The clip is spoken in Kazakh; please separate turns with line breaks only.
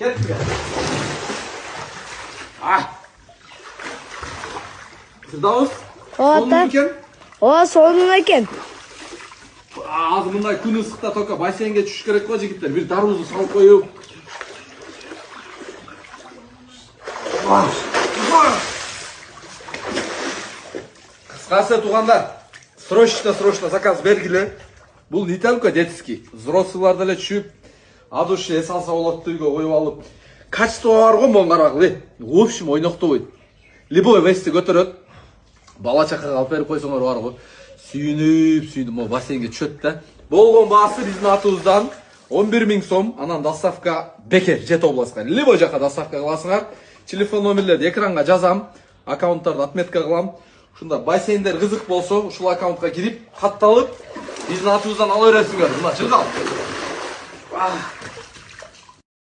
Kettik. Firdavs.
Ota. O sonun eкен.
Azı bunday kun ısıkta toka basenge düşüş gerek ko jigitler. Bir darbuzu salıp koyup. Кысқасы туғандар, срочно заказ бергілі. Бұл не только детский, взрослылар деле түшүп, адушы эс алса болот үйгө коюп алып. Качество бар го моң карагылы. В общем, ойноктобойт. Любой вести көтөрөт. Бала чакага алып берип койсоңор бар го. Сүйүнүп, мо бассейнге түшөт да. Болгон баасы биздин атыбыздан 11 000 сом, анан доставка бекер Жет областка. Любой жака доставка кыласыңар. Телефон номерлерди экранга жазам, аккаунттарды отметка кылам. Ушунда бассейндер кызык болсо, ушул аккаунтка кирип, катталып, биздин атыбыздан ала бересиңер. Мына чыргал.